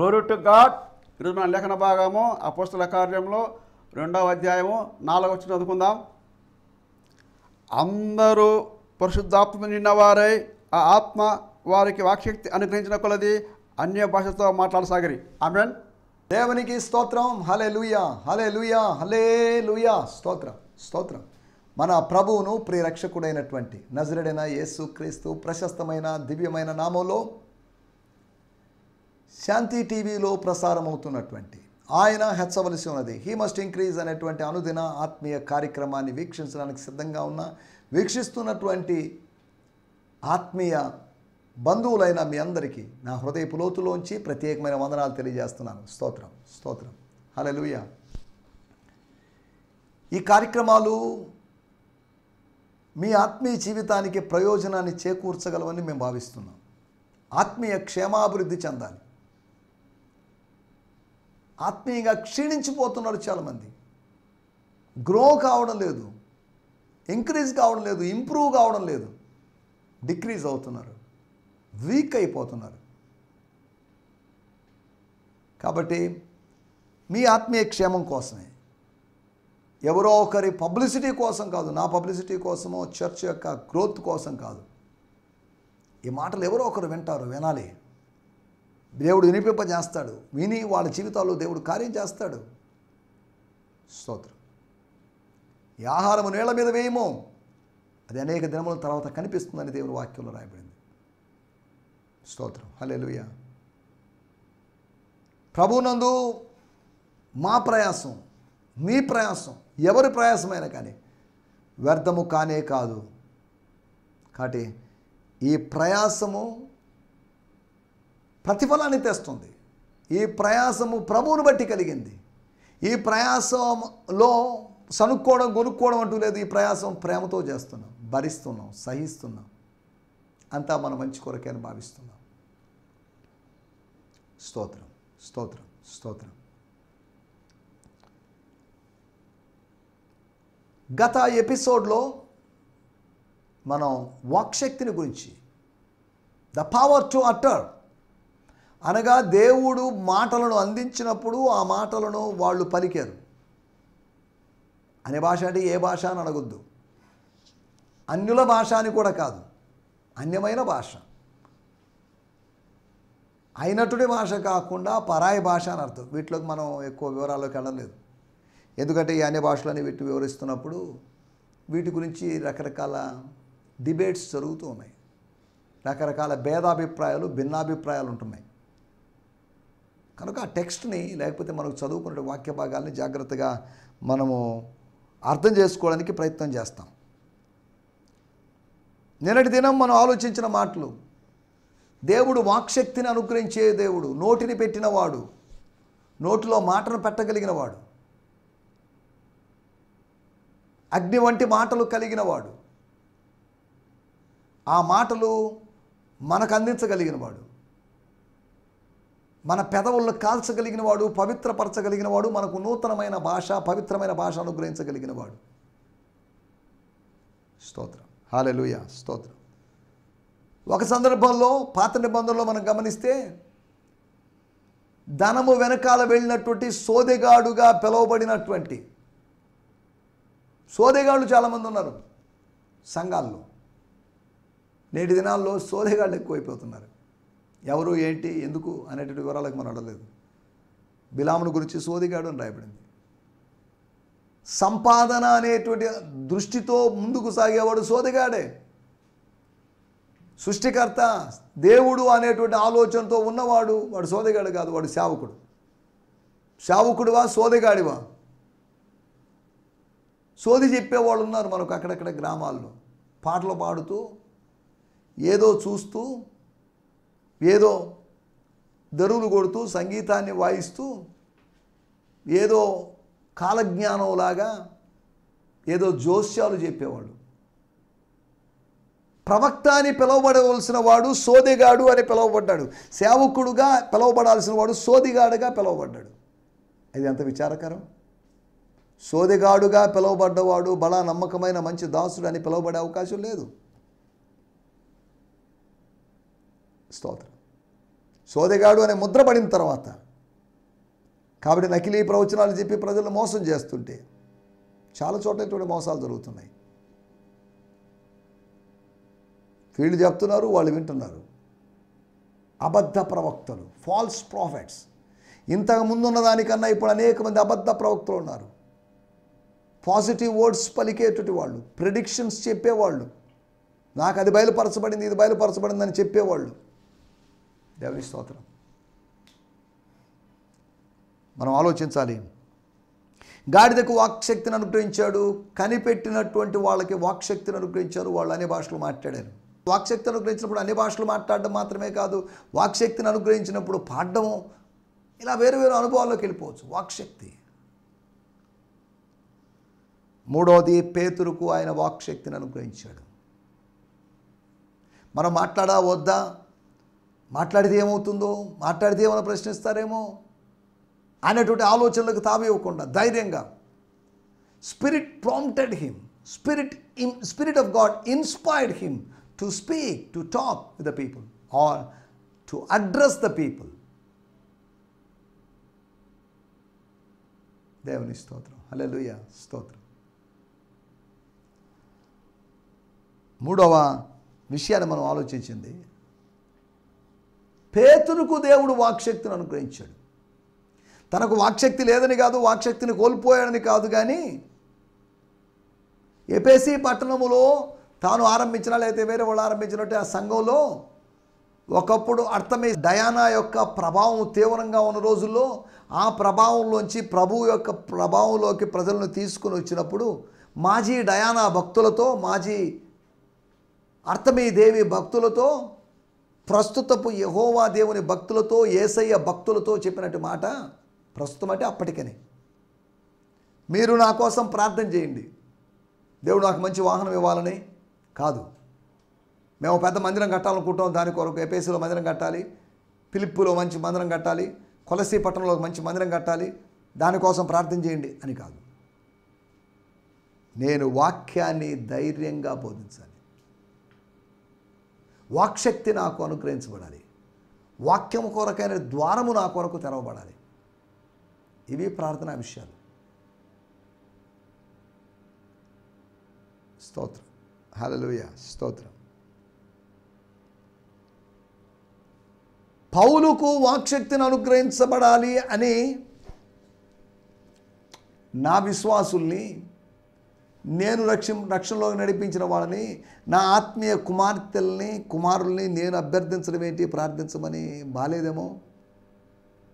Glory to God. ఈరోజు మన లేఖన భాగము అపోస్తల కార్యంలో 2వ అధ్యాయము 4వ వచనం చదువుకుందాం. అందరూ పరిశుద్ధాత్మ నిన్నవారై ఆ ఆత్మ వారికి వాక్శక్తి అనుగ్రహించిన కొలది అన్య భాషతో మాట్లాడసాగిరి. ఆమేన్. దేవునికి స్తోత్రం. హల్లెలూయా, హల్లెలూయా, హల్లెలూయా. స్తోత్రం, స్తోత్రం. మన ప్రభువును ప్రియరక్షకుడైనటువంటి నజరేయుడైన యేసు క్రీస్తు ప్రశస్తమైన దివ్యమైన నామంలో శాంతి టీవీలో ప్రసారమవుతున్నటువంటి ఆయన హెచ్చవలసి ఉన్నది, హీ మస్ట్ ఇంక్రీజ్ అనేటువంటి అనుదిన ఆత్మీయ కార్యక్రమాన్ని వీక్షించడానికి సిద్ధంగా ఉన్న వీక్షిస్తున్నటువంటి ఆత్మీయ బంధువులైన మీ అందరికీ నా హృదయపు లోతులోంచి ప్రత్యేకమైన వందనాలు తెలియజేస్తున్నాను. స్తోత్రం, స్తోత్రం. హల్లెలూయా. ఈ కార్యక్రమాలు మీ ఆత్మీయ జీవితానికి ప్రయోజనాన్ని చేకూర్చగలవని మేము భావిస్తున్నాం. ఆత్మీయ క్షేమాభివృద్ధి చెందాలి. ఆత్మీయంగా క్షీణించిపోతున్నారు చాలామంది. గ్రో కావడం లేదు, ఇంక్రీజ్ కావడం లేదు, ఇంప్రూవ్ కావడం లేదు, డిక్రీజ్ అవుతున్నారు, వీక్ అయిపోతున్నారు. కాబట్టి మీ ఆత్మీయ క్షేమం కోసమే, ఎవరో ఒకరి పబ్లిసిటీ కోసం కాదు, నా పబ్లిసిటీ కోసమో చర్చ్ యొక్క గ్రోత్ కోసం కాదు. ఈ మాటలు ఎవరో ఒకరు వింటారు, వినాలి. దేవుడు వినిపింపజేస్తాడు, విని వాళ్ళ జీవితాల్లో దేవుడు కార్యం చేస్తాడు. స్తోత్రం. ఈ ఆహారము నీళ్ల మీద వేయము, అది అనేక దినముల తర్వాత కనిపిస్తుందని దేవుని వాక్యంలో రాయబడింది. స్తోత్రం. హల్లెలూయా. ప్రభునందు మా ప్రయాసం, మీ ప్రయాసం, ఎవరి ప్రయాసమైనా కానీ వ్యర్థము కానే కాదు. కాబట్టి ఈ ప్రయాసము ప్రతిఫలాన్ని తెస్తుంది. ఈ ప్రయాసము ప్రభువుని బట్టి కలిగింది. ఈ ప్రయాసంలో సనుక్కోవడం కొనుక్కోవడం అంటూ లేదు. ఈ ప్రయాసం ప్రేమతో చేస్తున్నాం, భరిస్తున్నాం, సహిస్తున్నాం. అంతా మన మంచి కొరకే అని భావిస్తున్నాం. స్తోత్రం, స్తోత్రం, స్తోత్రం. గత ఎపిసోడ్లో మనం వాక్శక్తిని గురించి, ద పవర్ టు అటర్, అనగా దేవుడు మాటలను అందించినప్పుడు ఆ మాటలను వాళ్ళు పలికారు. అనే భాష అంటే ఏ భాష అని అడగొద్దు. అన్యుల భాష అని కూడా కాదు, అన్యమైన భాష, అయినటువంటి భాష కాకుండా పరాయి భాష అని అర్థం. వీటిలోకి మనం ఎక్కువ వివరాల్లోకి వెళ్ళలేదు, ఎందుకంటే ఈ అన్య భాషలని వీటిని వివరిస్తున్నప్పుడు వీటి గురించి రకరకాల డిబేట్స్ జరుగుతూ ఉన్నాయి. రకరకాల భేదాభిప్రాయాలు, భిన్నాభిప్రాయాలు ఉంటున్నాయి. కనుక ఆ టెక్స్ట్ని, లేకపోతే మనకు చదువుకునే వాక్య భాగాల్ని జాగ్రత్తగా మనము అర్థం చేసుకోవడానికి ప్రయత్నం చేస్తాం. నిన్నటి దినం మనం ఆలోచించిన మాటలు, దేవుడు వాక్శక్తిని అనుగ్రహించే దేవుడు, నోటిని పెట్టినవాడు, నోటిలో మాటను పెట్టగలిగినవాడు, అగ్ని వంటి మాటలు కలిగినవాడు, ఆ మాటలు మనకు అందించగలిగినవాడు, మన పెదవులను కాల్చగలిగినవాడు, పవిత్రపరచగలిగినవాడు, మనకు నూతనమైన భాష, పవిత్రమైన భాష అనుగ్రహించగలిగినవాడు. స్తోత్రం. హల్లెలూయా, స్తోత్రం. ఒక సందర్భంలో పాత నిబంధనలో మనం గమనిస్తే, ధనము వెనకాల వెళ్ళినటువంటి సోదెగాడుగా పిలువబడినటువంటి సోదెగాళ్ళు చాలామంది ఉన్నారు సంఘాల్లో. నేటి దినాల్లో సోదెగాళ్ళు ఎక్కువైపోతున్నారు. ఎవరు, ఏంటి, ఎందుకు అనేటువంటి వివరాలకు మనం అడగలేదు. బిలామును గురించి సోదిగాడు అని రాయబడింది. సంపాదన అనేటువంటి దృష్టితో ముందుకు సాగేవాడు సోదిగాడే. సృష్టికర్త దేవుడు అనేటువంటి ఆలోచనతో ఉన్నవాడు వాడు సోదిగాడు కాదు, వాడు సేవకుడు. సేవకుడివా, సోదిగాడివా? సోది చెప్పేవాళ్ళు ఉన్నారు మనకు అక్కడక్కడ గ్రామాల్లో, పాటలు పాడుతూ, ఏదో చూస్తూ, ఏదో దరువులు కొడుతూ, సంగీతాన్ని వాయిస్తూ, ఏదో కాలజ్ఞానంలాగా ఏదో జోస్యాలు చెప్పేవాళ్ళు. ప్రవక్త అని పిలువబడవలసిన వాడు సోదిగాడు అని పిలువబడ్డాడు. సేవకుడుగా పిలువబడాల్సిన వాడు సోదిగాడుగా పిలువబడ్డాడు. ఇది ఎంత విచారకరం. సోదిగాడుగా పిలువబడ్డవాడు బలా నమ్మకమైన మంచి దాసుడు అని పిలువబడే అవకాశం లేదు. స్తోత్రం, సోదెగాడు అనే ముద్ర పడిన తర్వాత. కాబట్టి నకిలీ ప్రవచనాలు చెప్పి ప్రజలను మోసం చేస్తుంటే చాలా చోట్ల ఇటువంటి మోసాలు జరుగుతున్నాయి. వీళ్ళు చెప్తున్నారు, వాళ్ళు వింటున్నారు. అబద్ధ ప్రవక్తలు, ఫాల్స్ ప్రాఫిట్స్. ఇంతకు ముందున్న దానికన్నా ఇప్పుడు అనేక మంది అబద్ధ ప్రవక్తలు ఉన్నారు. పాజిటివ్ వర్డ్స్ పలికేటువంటి వాళ్ళు, ప్రిడిక్షన్స్ చెప్పేవాళ్ళు, నాకు అది బయలుపరచబడింది, ఇది బయలుపరచబడింది అని చెప్పేవాళ్ళు. దేవుని స్తోత్రం. మనం ఆలోచించాలి. గాడిదకు వాక్శక్తిని అనుగ్రహించాడు, కనిపెట్టినటువంటి వాళ్ళకి వాక్శక్తిని అనుగ్రహించారు. వాళ్ళు అనే భాషలు మాట్లాడారు. వాక్శక్తి అనుగ్రహించినప్పుడు అన్ని భాషలు మాట్లాడడం మాత్రమే కాదు, వాక్శక్తిని అనుగ్రహించినప్పుడు పాడడము, ఇలా వేరు వేరు అనుభవాల్లోకి వెళ్ళిపోవచ్చు. వాక్శక్తి. మూడవది, పేతురుకు ఆయన వాక్శక్తిని అనుగ్రహించాడు. మనం మాట్లాడా వద్దా, మాట్లాడితే ఏమవుతుందో, మాట్లాడితే ఏమైనా ప్రశ్నిస్తారేమో అనేటువంటి ఆలోచనలకు తావివ్వకుండా ధైర్యంగా, spirit prompted him, spirit of God inspired him to speak, to talk with the people or to address the people. దేవుని స్తోత్రం. హల్లెలూయా, స్తోత్రం. మూడవ విషయాన్ని మనం ఆలోచించింది, పేతురుకు దేవుడు వాక్శక్తిని అనుగ్రహించాడు. తనకు వాక్శక్తి లేదని కాదు, వాక్శక్తిని కోల్పోయాడని కాదు, కానీ ఎఫెసీ పట్టణములో తాను ఆరంభించిన లేకపోతే వేరే వాళ్ళు ఆరంభించినట్టు ఆ సంఘంలో ఒకప్పుడు అర్తమే డయానా యొక్క ప్రభావం తీవ్రంగా ఉన్న రోజుల్లో ఆ ప్రభావంలోంచి ప్రభువు యొక్క ప్రభావంలోకి ప్రజలను తీసుకుని వచ్చినప్పుడు మాజీ డయానా భక్తులతో, మాజీ అర్తమీ దేవి భక్తులతో, ప్రస్తుతపు యెహోవా దేవుని భక్తులతో, యేసయ్య భక్తులతో చెప్పినట్టు మాట, ప్రస్తుతం అంటే అప్పటికనే, మీరు నా కోసం ప్రార్థన చేయండి, దేవుడు నాకు మంచి వాహనం ఇవ్వాలని కాదు, మేము పెద్ద మందిరం కట్టాలనుకుంటాం, దాని కొరకు ఎఫెసీలో మందిరం కట్టాలి, ఫిలిప్పులో మంచి మందిరం కట్టాలి, కొలసీ పట్టణంలో మంచి మందిరం కట్టాలి, దానికోసం ప్రార్థన చేయండి అని కాదు. నేను వాక్యాన్ని ధైర్యంగా బోధించాలి, వాక్శక్తి నాకు అనుగ్రహించబడాలి, వాక్యము కొరకైన ద్వారము నా కొరకు తెరవబడాలి. ఇవి ప్రార్థనా విషయాలు. స్తోత్రం. హల్లెలూయా, స్తోత్రం. పౌలుకు వాక్శక్తిని అనుగ్రహించబడాలి అని నా విశ్వాసుల్ని, నేను రక్షణలోకి నడిపించిన వాళ్ళని, నా ఆత్మీయ కుమారుల్ని నేను అభ్యర్థించడం ఏంటి, ప్రార్థించమని బాలేదేమో.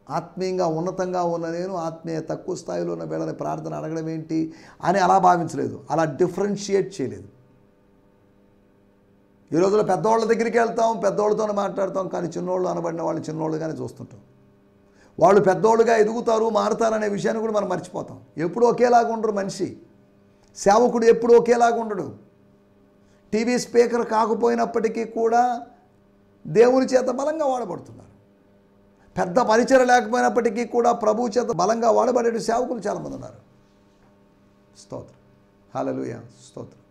ఆత్మీయంగా ఉన్నతంగా ఉన్న నేను ఆత్మీయ తక్కువ స్థాయిలో ఉన్న వీళ్ళని ప్రార్థన అడగడం ఏంటి అని అలా భావించలేదు, అలా డిఫరెన్షియేట్ చేయలేదు. ఈ రోజుల్లో పెద్దవాళ్ళ దగ్గరికి వెళ్తాం, పెద్దవాళ్ళతోనే మాట్లాడతాం, కానీ చిన్నోళ్ళు అనబడిన వాళ్ళు చిన్నోళ్ళుగానే చూస్తుంటాం. వాళ్ళు పెద్దోళ్ళుగా ఎదుగుతారు, మారుతారనే విషయాన్ని కూడా మనం మర్చిపోతాం. ఎప్పుడు ఒకేలాగా ఉండరు మనిషి. సేవకుడు ఎప్పుడు ఒకేలాగా ఉండడు. టీవీ స్పీకర్ కాకపోయినప్పటికీ కూడా దేవుని చేత బలంగా వాడబడుతున్నారు. పెద్ద పరిచయం లేకపోయినప్పటికీ కూడా ప్రభువు చేత బలంగా వాడబడే సేవకులు చాలామంది ఉన్నారు. స్తోత్రం. హల్లెలూయా, స్తోత్రం.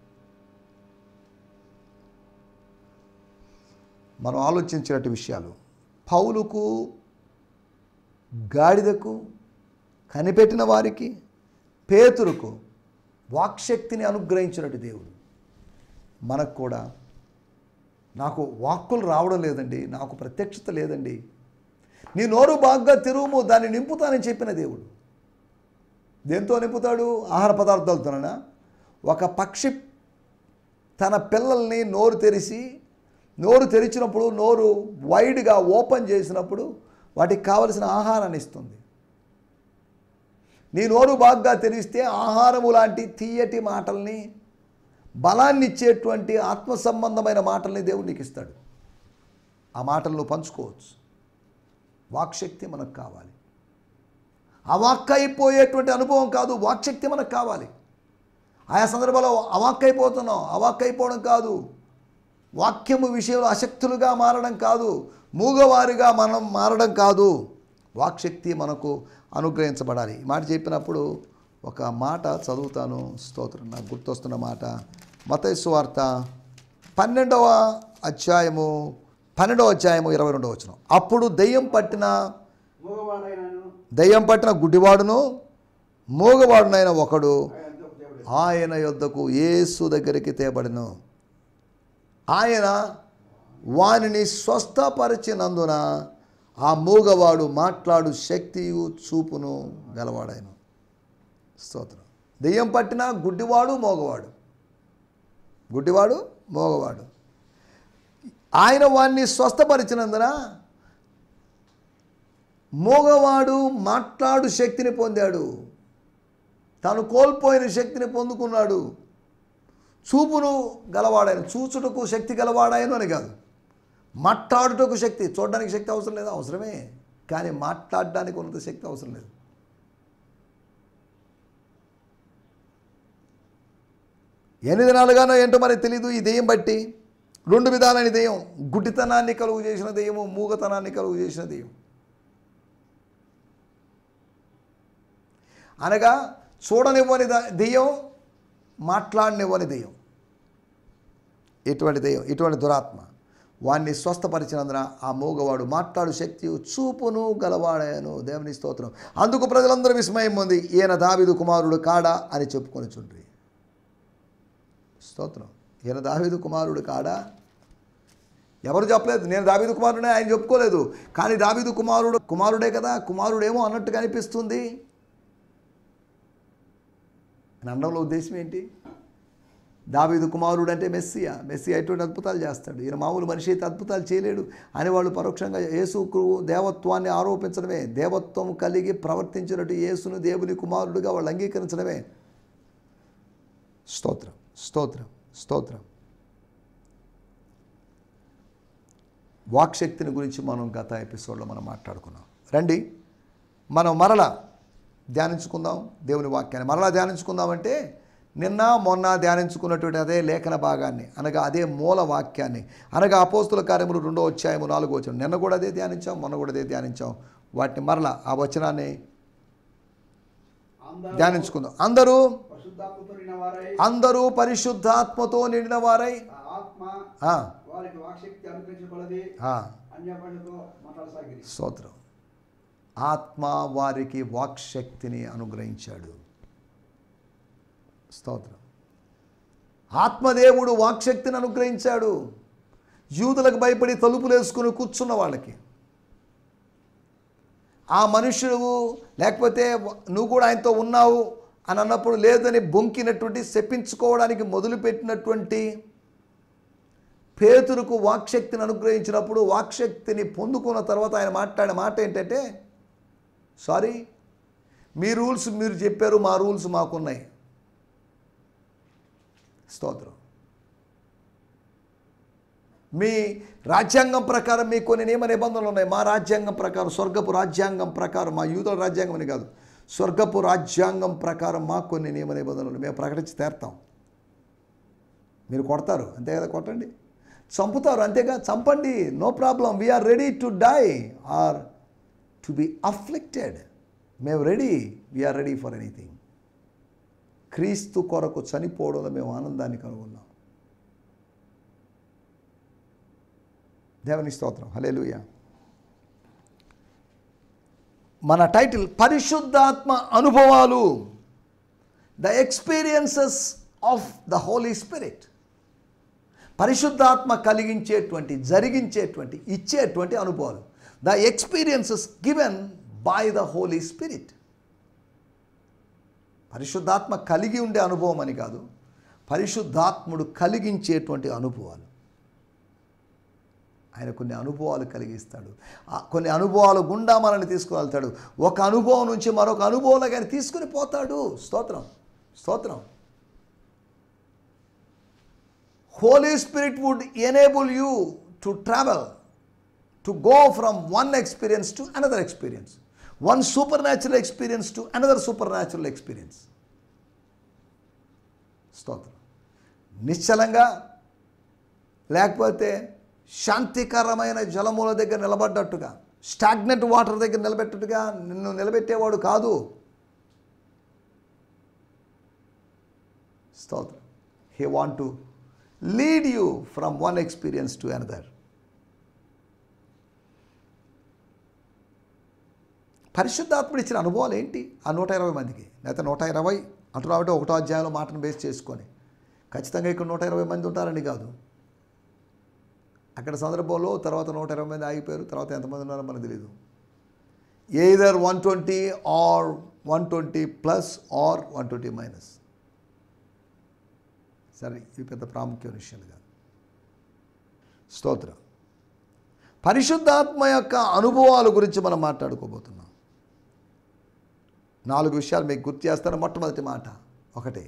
మనం ఆలోచించేట విషయాలు, పౌలుకు, గాడిదకు, కనిపెట్టిన వారికి, పేతురుకు వాక్శక్తిని అనుగ్రహించినట్టు దేవుడు మనకు కూడా, నాకు వాక్కులు రావడం లేదండి, నాకు ప్రత్యక్షత లేదండి, నీ నోరు బాగా తెరువుము, దాన్ని నింపుతానని చెప్పిన దేవుడు. దేంతో నింపుతాడు? ఆహార పదార్థాలతోనా? ఒక పక్షి తన పిల్లల్ని నోరు తెరిచినప్పుడు, నోరు వైడ్గా ఓపెన్ చేసినప్పుడు వాటికి కావలసిన ఆహారాన్ని ఇస్తుంది. నీ నోరు బాగా తెరిస్తే ఆహారము లాంటి తీయటి మాటల్ని, బలాన్ని ఇచ్చేటువంటి ఆత్మ సంబంధమైన మాటల్ని దేవుడు నీకు ఇస్తాడు. ఆ మాటలను పంచుకోవచ్చు. వాక్శక్తి మనకు కావాలి. అవాక్కైపోయేటువంటి అనుభవం కాదు, వాక్శక్తి మనకు కావాలి. ఆయా సందర్భాల్లో అవాక్కైపోతున్నాం, అవాక్కైపోవడం కాదు, వాక్యము విషయంలో అశక్తులుగా మారడం కాదు, మూగవారిగా మనం మారడం కాదు, వాక్శక్తి మనకు అనుగ్రహించబడాలి. ఈ మాట చెప్పినప్పుడు ఒక మాట చదువుతాను. స్తోత్రం. నాకు గుర్తొస్తున్న మాట మత్తయి సువార్త 12వ అధ్యాయము 12వ అధ్యాయము 22వ వచనం. అప్పుడు దెయ్యం పట్టిన గుడ్డివాడును మూగవాడునైన ఒకడు ఆయన యొద్దకు యేసు దగ్గరికి తేబడెను. ఆయన వానిని స్వస్థపరిచినందున ఆ మూగవాడు మాట్లాడు శక్తియు చూపును గలవాడాయను. స్తోత్రం. దెయ్యం పట్టిన గుడ్డివాడు మోగవాడు ఆయన వాణ్ణి స్వస్థపరిచినందున మోగవాడు మాట్లాడు శక్తిని పొందాడు. తాను కోల్పోయిన శక్తిని పొందుకున్నాడు. చూపును గలవాడాయను, చూచుటకు శక్తి గలవాడాయను అని కాదు, మాట్లాడుటకు శక్తి. చూడడానికి శక్తి అవసరం లేదా? అవసరమే, కానీ మాట్లాడడానికి ఉన్నంత శక్తి అవసరం లేదు. ఎన్ని దినాలుగానో ఏంటో మరి తెలీదు. ఈ దెయ్యం బట్టి 2 విధాలైన దెయ్యం. గుడ్డితనాన్ని కలుగు చేసిన దెయ్యము, మూగతనాన్ని కలుగు చేసిన దెయ్యం. అనగా చూడనివ్వని దెయ్యం, మాట్లాడనివ్వని దెయ్యం. ఇటువంటి దెయ్యం, ఇటువంటి దురాత్మ వాణ్ణి స్వస్థపరిచినందున ఆ మూగవాడు మాట్లాడు శక్తి చూపును గలవాడాయను. దేవుని స్తోత్రం. అందుకు ప్రజలందరూ విస్మయం పొంది ఈయన దావీదు కుమారుడు కాడా అని చెప్పుకొని చుండ్రి. స్తోత్రం. ఈయన దావీదు కుమారుడు కాడా? ఎవరు చెప్పలేదు. నేను దావీదు కుమారుడే ఆయన చెప్పుకోలేదు. కానీ దావీదు కుమారుడే కదా, కుమారుడేమో అన్నట్టుగా అనిపిస్తుంది. అనడంలో ఉద్దేశం ఏంటి? దావీదు కుమారుడు అంటే మెస్సియా ఎటువంటి అద్భుతాలు చేస్తాడు. ఈయన మామూలు మనిషి అయితే అద్భుతాలు చేయలేడు అని వాళ్ళు పరోక్షంగా యేసుకు దేవత్వాన్ని ఆరోపించడమే, దేవత్వం కలిగి ప్రవర్తించినట్టు యేసును దేవుని కుమారుడుగా వాళ్ళు అంగీకరించడమే. స్తోత్రం, స్తోత్రం, స్తోత్రం. వాక్శక్తిని గురించి మనం గత ఎపిసోడ్లో మనం మాట్లాడుకున్నాం. రండి మనం మరలా ధ్యానించుకుందాం దేవుని వాక్యాన్ని. మరలా ధ్యానించుకుందామంటే నిన్న మొన్న ధ్యానించుకున్నటువంటి అదే లేఖన భాగాన్ని, అనగా అదే మూల వాక్యాన్ని, అనగా అపోస్తుల కార్యములు 2వ అధ్యాయము 4వ వచనం. నిన్న కూడా అదే ధ్యానించాం, మొన్న కూడా అదే ధ్యానించాం. వాటిని మరలా ఆ వచనాన్ని ధ్యానించుకుందాం. అందరూ పరిశుద్ధాత్మతో నిండిన వారై స్తోత్రం. ఆత్మ వారికి వాక్శక్తిని అనుగ్రహించాడు. స్తోత్రం. ఆత్మదేవుడు వాక్శక్తిని అనుగ్రహించాడు. యూదులకు భయపడి తలుపులు వేసుకుని కూర్చున్న వాళ్ళకి, ఆ మనుషుడు లేకపోతే నువ్వు కూడా ఆయనతో ఉన్నావు అని అన్నప్పుడు లేదని బొంకినటువంటి, శపించుకోవడానికి మొదలుపెట్టినటువంటి పేతురుకు వాక్శక్తిని అనుగ్రహించినప్పుడు, వాక్శక్తిని పొందుకున్న తర్వాత ఆయన మాట్లాడే మాట ఏంటంటే, సారీ, మీ రూల్స్ మీరు చెప్పారు, మా రూల్స్ మాకున్నాయి. స్తోత్రం. మీ రాజ్యాంగం ప్రకారం మీకు కొన్ని నియమ నిబంధనలు ఉన్నాయి. మా రాజ్యాంగం ప్రకారం, స్వర్గపు రాజ్యాంగం ప్రకారం, మా యూదుల రాజ్యాంగం అని కాదు, స్వర్గపు రాజ్యాంగం ప్రకారం మాకు కొన్ని నియమ నిబంధనలు మేము ప్రకటించి తీరుతాం. మీరు కొడతారు అంతే కదా, కొట్టండి. చంపుతారు అంతేగా, చంపండి, no problem. We are ready to die or to be afflicted. మేము ready, we are ready for anything. క్రీస్తు కొరకు చనిపోవడంలో మేము ఆనందాన్ని కనుగొన్నాం. దేవుని స్తోత్రం, హల్లెలూయా. మన టైటిల్ పరిశుద్ధాత్మ అనుభవాలు, the experiences of the Holy Spirit. పరిశుద్ధాత్మ కలిగించేటువంటి, జరిగించేటువంటి, ఇచ్చేటువంటి అనుభవాలు. The experiences given by the Holy Spirit. పరిశుద్ధాత్మ కలిగి ఉండే అనుభవం అని కాదు, పరిశుద్ధాత్ముడు కలిగించేటువంటి అనుభవాలు. ఆయన కొన్ని అనుభవాలు కలిగిస్తాడు. కొన్ని అనుభవాలు గుండా మనల్ని తీసుకువెళ్తాడు. ఒక అనుభవం నుంచి మరొక అనుభవంలోకి ఆయన తీసుకుని పోతాడు. స్తోత్రం, స్తోత్రం. Holy Spirit would enable you to travel, to go from one experience to another experience, one supernatural experience to another supernatural experience. స్తోత్రం. నిశ్చలంగా లేకపోతే శాంతికరమైన జలముల దగ్గర నిలబడ్డట్టుగా, స్టాగ్నెంట్ వాటర్ దగ్గర నిలబెట్టట్టుగా నిన్ను నిలబెట్టేవాడు కాదు. స్తోత్రం. He want to lead you from one experience to another. పరిశుద్ధాత్ముడు ఇచ్చిన అనుభవాలు ఏంటి ఆ 120 మందికి? లేకపోతే 120 అంటున్నామంటే 1వ అధ్యాయంలో మాటను బేస్ చేసుకొని ఖచ్చితంగా ఇక్కడ 120 మంది ఉంటారని కాదు. అక్కడ సందర్భంలో తర్వాత 120 మంది ఆగిపోయారు. తర్వాత ఎంతమంది ఉన్నారో మనకు తెలియదు. Either 120 or 120 plus or 120 minus. సరే, ఇవి పెద్ద ప్రాముఖ్యమైన విషయాలు కాదు. స్తోత్రం. పరిశుద్ధాత్మ యొక్క అనుభవాల గురించి మనం మాట్లాడుకోబోతున్నాం. 4 విషయాలు మీకు గుర్తు చేస్తాను. మొట్టమొదటి మాట ఒకటే,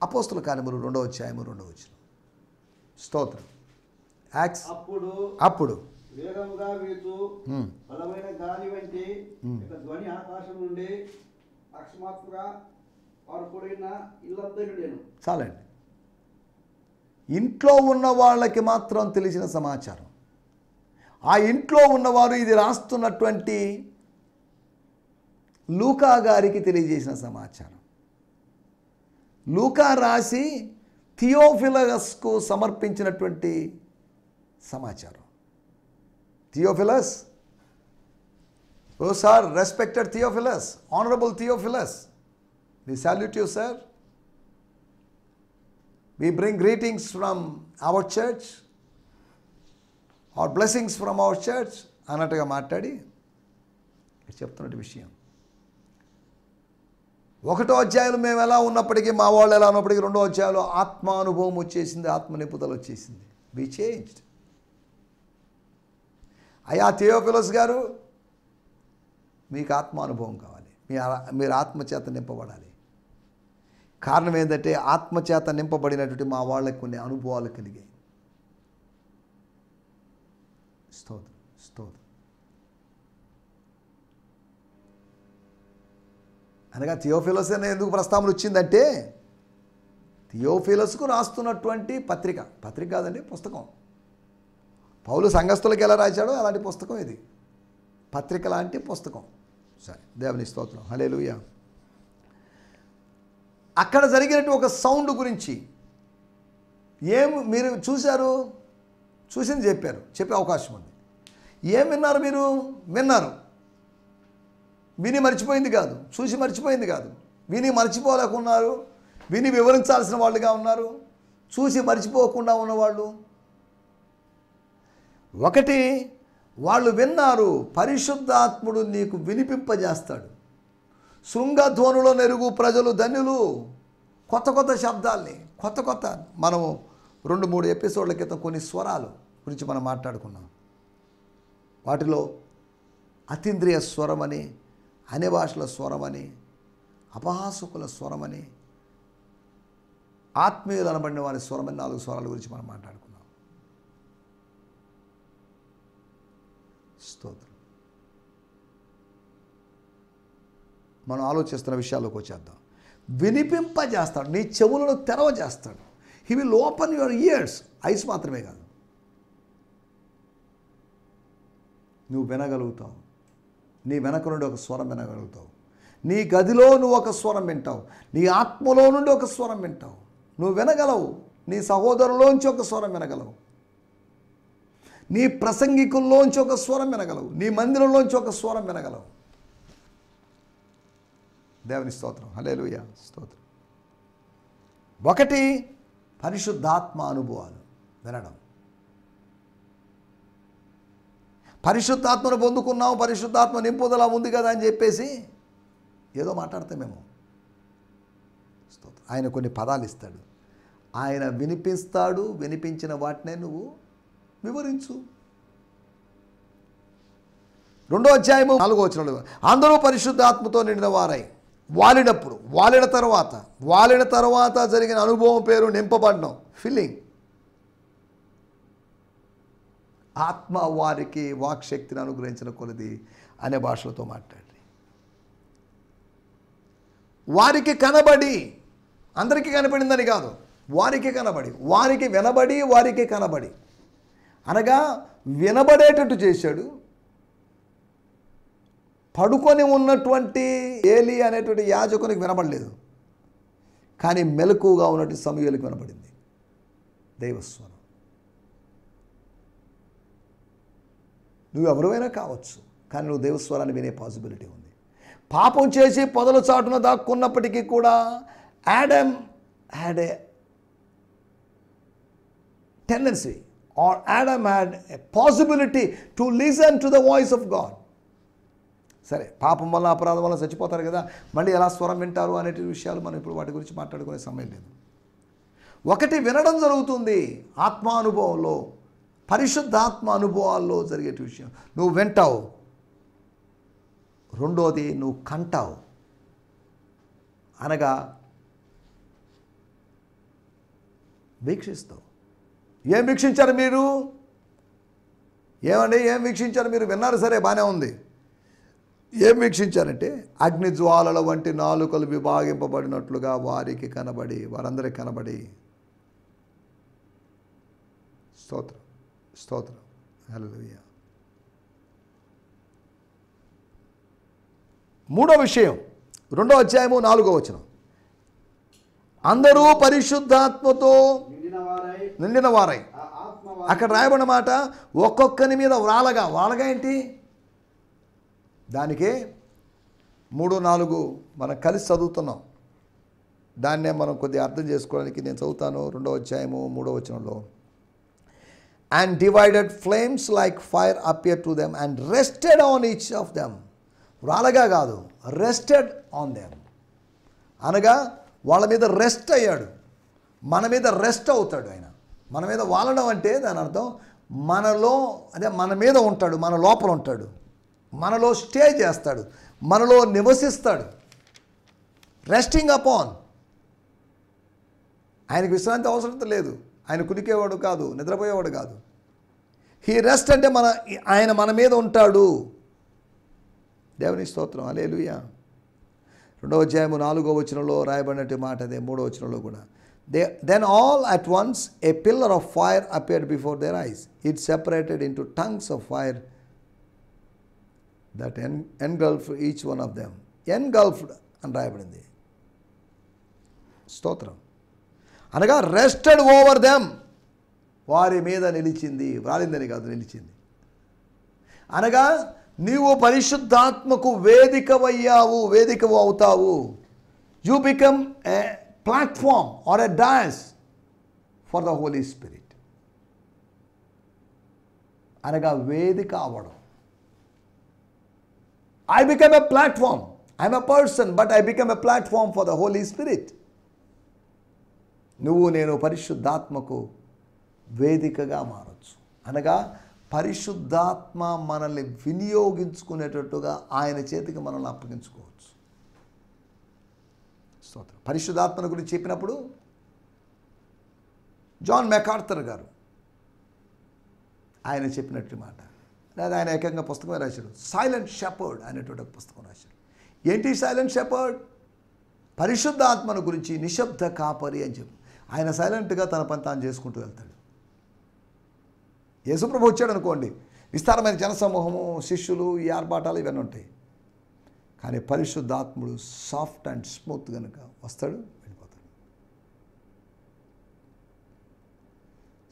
అపోస్తుల కార్యములు 2వ అధ్యాయము 2వ వచనం. స్తోత్రం. యాక్ట్స్ అప్పుడు వేగముగా వీచు బలమైన గాలి వంటి ఒక ధ్వని ఆకాశం నుండి అకస్మాత్తుగా వారు కూడిన ఇల్లందరూ నేను. చాలండి. ఇంట్లో ఉన్న వాళ్ళకి మాత్రం తెలిసిన సమాచారం. ఆ ఇంట్లో ఉన్నవారు ఇది రాస్తున్నటువంటి లూకా గారికి తెలియజేసిన సమాచారం. లూకా రాసి థియోఫిలస్కు సమర్పించినటువంటి సమాచారం. థియోఫిలస్, ఓ sir, respected Theophilus, honourable Theophilus, we salute you, sir. We bring greetings from our church or blessings from our church అన్నట్టుగా మాట్లాడి చెప్తున్నట్టు విషయం. 1వ అధ్యాయంలో మేము ఎలా ఉన్నప్పటికీ, మా వాళ్ళు ఎలా ఉన్నప్పటికీ, 2వ అధ్యాయంలో ఆత్మానుభవం వచ్చేసింది, ఆత్మ నింపుదల వచ్చేసింది. వి చేంజ్డ్. అయ్యా థియోఫిలస్ గారు, మీకు ఆత్మానుభవం కావాలి, మీరు ఆత్మచేత నింపబడాలి. కారణం ఏంటంటే ఆత్మచేత నింపబడినటువంటి మా వాళ్ళకి కొన్ని అనుభవాలు కలిగాయి. స్తోత్రం, స్తోత్రం. అనగా థియోఫిలస్ అనే ఎందుకు ప్రస్తావన వచ్చిందంటే, థియోఫిలస్కు రాస్తున్నటువంటి పత్రిక కాదండి, పుస్తకం. పౌలు సంఘస్థులకు ఎలా రాశాడో అలాంటి పుస్తకం ఇది, పత్రిక లాంటి పుస్తకం. సరే, దేవుని స్తోత్రం, హల్లెలూయా. అక్కడ జరిగినట్టు ఒక సౌండ్ గురించి మీరు చూశారు, చూసింది చెప్పే అవకాశం ఉంది. ఏం విన్నారు? మీరు విన్నారు, విని మర్చిపోయింది కాదు, చూసి మర్చిపోయింది కాదు, విని మర్చిపోలేకున్నారు, విని వివరించాల్సిన వాళ్ళుగా ఉన్నారు, చూసి మర్చిపోకుండా ఉన్నవాళ్ళు. ఒకటి, వాళ్ళు విన్నారు, పరిశుద్ధాత్ముడు నీకు వినిపింపజేస్తాడు. శృంగధ్వనులో నెరుగు ప్రజలు ధన్యులు. కొత్త శబ్దాల్ని, మనము 2-3 ఎపిసోడ్ల క్రితం కొన్ని స్వరాలు గురించి మనం మాట్లాడుకున్నాం. వాటిలో అతీంద్రియ స్వరమని, అన్య భాషల స్వరమని, అపహాసకుల స్వరమని, ఆత్మీయులు అనబడిన వారి స్వరమని 4 స్వరాల గురించి మనం మాట్లాడుకున్నాం. స్తోత్రం. మనం ఆలోచిస్తున్న విషయాల్లోకి వచ్చేద్దాం. వినిపింపజేస్తాడు, నీ చెవులను తెరవజేస్తాడు. He will open your ears. Eyes మాత్రమే కాదు, నువ్వు వినగలుగుతావు. నీ వెనక నుండి ఒక స్వరం వినగలుగుతావు. నీ గదిలో నువ్వు ఒక స్వరం వింటావు. నీ ఆత్మలో నుండి ఒక స్వరం వింటావు. నువ్వు వినగలవు. నీ సహోదరులోంచి ఒక స్వరం వినగలవు. నీ ప్రసంగికుల్లోంచి ఒక స్వరం వినగలవు. నీ మందిరంలోంచి ఒక స్వరం వినగలవు. దేవుని స్తోత్రం, హల్లెలూయా, స్తోత్రం. ఒకటి, పరిశుద్ధాత్మ అనుభవాలు వినడం. పరిశుద్ధాత్మను పొందుకున్నాం, పరిశుద్ధాత్మ నింపుదల ఉంది కదా అని చెప్పేసి ఏదో మాట్లాడతామేమో. స్తోత్రం. ఆయన కొన్ని పదాలు ఇస్తాడు, ఆయన వినిపిస్తాడు. వినిపించిన వాటినే నువ్వు వివరించు. 2వ అధ్యాయము 4వ వచనంలో, అందరూ పరిశుద్ధాత్మతో నిండిన వారై వాలిన తర్వాత జరిగిన అనుభవం పేరు నింపబడడం, ఫిల్లింగ్. ఆత్మ వారికి వాక్శక్తిని అనుగ్రహించిన కొలది అనే భాషలతో మాట్లాడి, వారికి కనబడి, అందరికీ కనబడిందని కాదు, వారికి కనబడి, వారికి వినబడి, వారికి కనబడి, అనగా వినబడేటట్టు చేశాడు. పడుకొని ఉన్నటువంటి ఏలి అనేటువంటి యాజకునికి వినబడలేదు, కానీ మెలకుగా ఉన్నటువంటి సమూయేలుకి వినబడింది దైవస్వరం. నువ్వు ఎవరైనా కావచ్చు, కానీ నువ్వు దేవస్వరాన్ని వినే పాసిబిలిటీ ఉంది. పాపం చేసి పొదల చాటున దాక్కున్నప్పటికీ కూడా Adam had a tendency, or Adam had a possibility to listen to the voice of God. సరే, పాపం వల్ల అపరాధం వల్ల చచ్చిపోతారు కదా, మళ్ళీ ఎలా స్వరం వింటారు అనే విషయాలు మనం ఇప్పుడు వాటి గురించి మాట్లాడుకునే సమయం లేదు. ఒకటి వినడం జరుగుతుంది ఆత్మానుభవంలో, పరిశుద్ధాత్మ అనుభవాల్లో జరిగే విషయం, నువ్వు వింటావు. రెండోది నువ్వు కంటావు, అనగా వీక్షిస్తావు. ఏం వీక్షించారు మీరు? ఏమండి ఏం వీక్షించారు మీరు? విన్నారు, సరే బాగానే ఉంది. ఏం వీక్షించారంటే అగ్ని జ్వాలల వంటి నాలుకలు విభాగింపబడినట్లుగా వారికి కనబడి, వారందరికి కనబడి. స్తోత్రం, స్తోత్రం, హల్లెలూయా. మూడో విషయం, 2వ అధ్యాయము 4వ వచనం. అందరూ పరిశుద్ధాత్మతో నిండిన వారై. అక్కడ రాయబడిన మాట ఒక్కొక్కని మీద వాలగా ఏంటి? దానికే 3, 4 మనం కలిసి చదువుతున్నాం. దాన్నే మనం కొద్దిగా అర్థం చేసుకోవడానికి నేను చదువుతాను. 2వ అధ్యాయము 3వ వచనంలో, and divided flames like fire appear to them and rested on each of them. రాలగా కాదు, రెస్టెడ్ ఆన్ దెమ్, అనగా వాళ్ళ మీద రెస్ట్ అయ్యాడు. మన మీద రెస్ట్ అవుతాడు ఆయన. మన మీద వాలడం అంటే దాని అర్థం మనలో, అదే మన మీద ఉంటాడు, మన లోపల ఉంటాడు, మనలో స్టే చేస్తాడు, మనలో నివసిస్తాడు. Resting upon. ఆయనకు విశ్రాంతి అవసరం లేదు. ఆయన కునికేవాడు కాదు, నిద్రపోయేవాడు కాదు. హీ రెస్ట్ అంటే ఆయన మన మీద ఉంటాడు. దేవుని స్తోత్రం, హల్లెలూయా. 2వ అధ్యాయము 4వ వచనంలో రాయబడినట్టు మాట అదే 3వ వచనంలో కూడా. Then all at once a pillar of fire appeared before their eyes. It separated into tongues of fire that engulfed each one of them. Engulfed అని రాయబడింది. స్తోత్రం. అనగా రెస్టెడ్ ఓవర్ దెమ్, వారి మీద నిలిచింది. రాలిందని కాదు, నిలిచింది. అనగా నీవు పరిశుద్ధాత్మకు వేదిక అవుతావు. You become a platform or a dance for the Holy Spirit. అనగా వేదిక అవ్వడం. I become a platform. I'm a person but I become a platform for the Holy Spirit. నువ్వు నేను పరిశుద్ధాత్మకు వేదికగా మారచ్చు. అనగా పరిశుద్ధాత్మ మనల్ని వినియోగించుకునేటట్టుగా ఆయన చేతికి మనల్ని అప్పగించుకోవచ్చు. స్తోత్రం. పరిశుద్ధాత్మను గురించి చెప్పినప్పుడు జాన్ మెకార్థర్ గారు ఆయన చెప్పినట్టు మాట, లేదా ఆయన ఏకంగా పుస్తకమే రాశాడు. సైలెంట్ షెపర్డ్ అనేటువంటి ఒక పుస్తకం రాశాడు. ఏంటి సైలెంట్ షెపర్డ్? పరిశుద్ధాత్మను గురించి నిశ్శబ్ద కాపరి అని చెప్పి. ఆయన సైలెంట్గా తన పని తాను చేసుకుంటూ వెళ్తాడు. యేసుప్రభు వచ్చాడు అనుకోండి, విస్తారమైన జనసమూహము, శిష్యులు, ఈ ఆర్భాటాలు ఇవన్నీ ఉంటాయి. కానీ పరిశుద్ధాత్ముడు సాఫ్ట్ అండ్ స్మూత్ కనుక వస్తాడు, వెళ్ళిపోతాడు.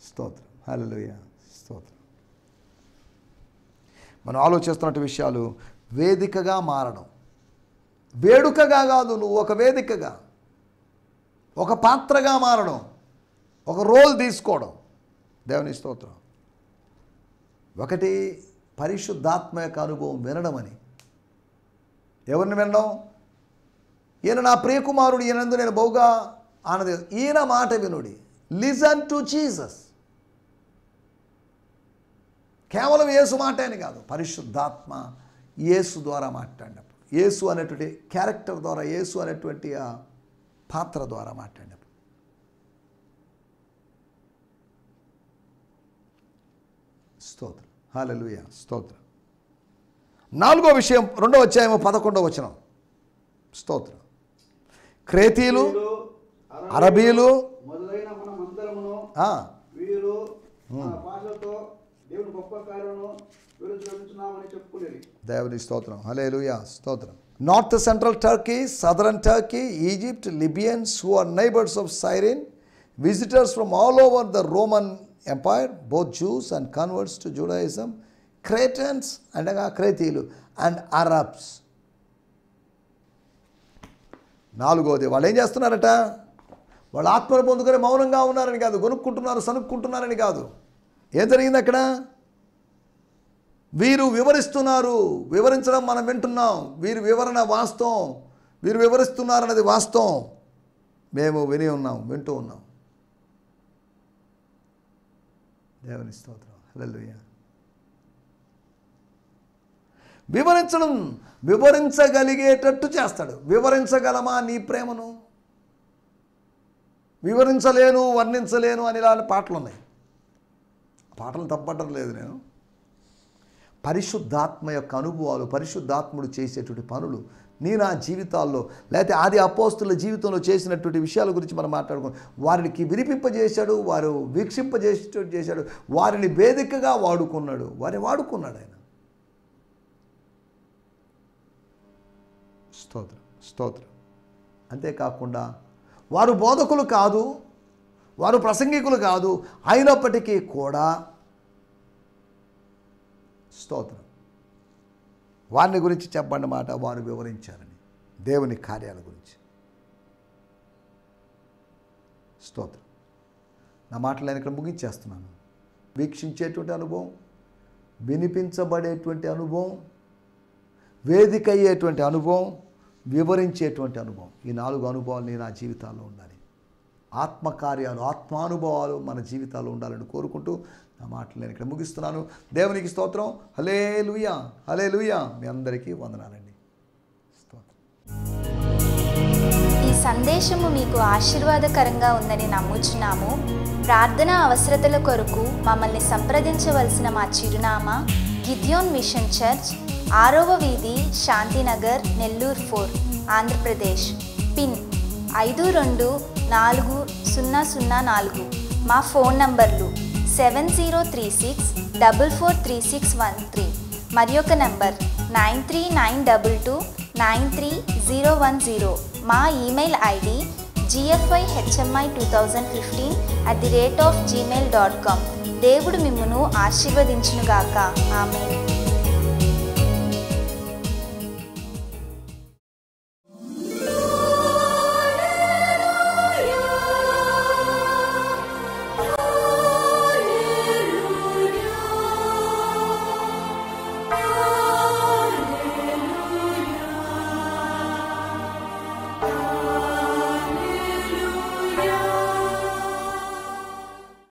స్తోత్రం, హల్లెలూయా, స్తోత్రం. మనం ఆలోచిస్తున్నట్టు విషయాలు వేదికగా మారడం. వేడుకగా కాదు, నువ్వు ఒక వేదికగా, ఒక పాత్రగా మారడం, ఒక రోల్ తీసుకోవడం. దేవుని స్తోత్రం. ఒకటి పరిశుద్ధాత్మ యొక్క అనుభవం వినడం అని. ఎవరిని వినడం? ఈయన నా ప్రియకుమారుడు, ఈయనందు నేను బహుగా ఆనంద. ఈయన మాట వినుడి. Listen to Jesus. కేవలం యేసు మాట అని కాదు, పరిశుద్ధాత్మ యేసు ద్వారా మాట్లాడినప్పుడు, యేసు అనేటువంటి క్యారెక్టర్ ద్వారా, యేసు అనేటువంటి ఆ పాత్ర ద్వారా మాట్లాడినప్పుడు. స్తోత్రం, హల్లెలూయా, స్తోత్రం. 4వ విషయం, 2వ అధ్యాయము 11వ వచనం. స్తోత్రం. క్రేతీలు, అరబీలు మొదలైన మనమందరమును వీరు మన భాషతో దేవుని గొప్ప కార్యమును వివరించుచున్నామని చెప్పుకునేది. దేవుని స్తోత్రం, హల్లెలూయా, స్తోత్రం. North Central Turkey, Southern Turkey, Egypt, Libyans who are neighbors of Cyrene, visitors from all over the Roman Empire, both Jews and converts to Judaism, క్రేటన్స్ అనగా క్రేతీయులు అండ్ అరబ్స్. నాలుగోది, వాళ్ళు ఏం చేస్తున్నారట? వాళ్ళు ఆత్మను పొందుకొని మౌనంగా ఉన్నారని కాదు, కొనుక్కుంటున్నారు, సనుక్కుంటున్నారని కాదు. ఏం జరిగింది అక్కడ? వీరు వివరిస్తున్నారు, వివరించడం మనం వింటున్నాం. వీరి వివరణ వాస్తవం, వీరు వివరిస్తున్నారన్నది వాస్తవం. మేము విని ఉన్నాం, వింటూ ఉన్నాం. దేవుని స్తోత్రం, హల్లెలూయా. వివరించగలిగేటట్టు చేస్తాడు. వివరించగలమా నీ ప్రేమను? వివరించలేను, వర్ణించలేను అని ఇలాంటి పాటలు ఉన్నాయి. పాటలు తప్పడం లేదు నేను. పరిశుద్ధాత్మ యొక్క అనుభవాలు, పరిశుద్ధాత్ముడు చేసేటువంటి పనులు నా జీవితాల్లో, లేకపోతే ఆది అపోస్తుల జీవితంలో చేసినటువంటి విషయాల గురించి మనం మాట్లాడుకున్నాం. వారికి వినిపింపజేశాడు, వారు వీక్షింపజేసేటట్టు చేశాడు, వారిని వేదికగా వాడుకున్నాడు, వారిని వాడుకున్నాడు ఆయన. స్తోత్రం, స్తోత్రం. అంతేకాకుండా వారు బోధకులు కాదు, వారు ప్రసంగికులు కాదు, అయినప్పటికీ కూడా స్తోత్రం, వారిని గురించి చెప్పండి మాట, వారు వివరించారని దేవుని కార్యాల గురించి. స్తోత్రం. నా మాటలు నేను ఇక్కడ ముగించేస్తున్నాను. వీక్షించేటువంటి అనుభవం, వినిపించబడేటువంటి అనుభవం, వేదిక అయ్యేటువంటి అనుభవం, వివరించేటువంటి అనుభవం, ఈ 4 అనుభవాలు నా జీవితాల్లో ఉండాలి. ఆత్మకార్యాలు, ఆత్మానుభవాలు మన జీవితాల్లో ఉండాలని కోరుకుంటూ నా మాటలు నేను ఇక్కడ ముగిస్తున్నాను. దేవునికి స్తోత్రం. హల్లెలూయా, హల్లెలూయా. మీ అందరికీ వందనాలండి. స్తోత్రం. ఈ సందేశము మీకు ఆశీర్వాదకరంగా ఉందని నమ్ముచున్నాము. ప్రార్థన అవసరతల కొరకు మమ్మల్ని సంప్రదించవలసిన మా చిరునామా గిద్యోన్ మిషన్ చర్చ్, 6వ వీధి, శాంతినగర్, నెల్లూరు 4, ఆంధ్రప్రదేశ్. పిన్ 524004. మా ఫోన్ నంబర్లు 7036443613, మరి ఒక నంబర్ 9392293010. మా ఈమెయిల్ ఐడి gfihmi2015@gmail.com. దేవుడు మిమ్మును ఆశీర్వదించునుగాక. ఆమేన్.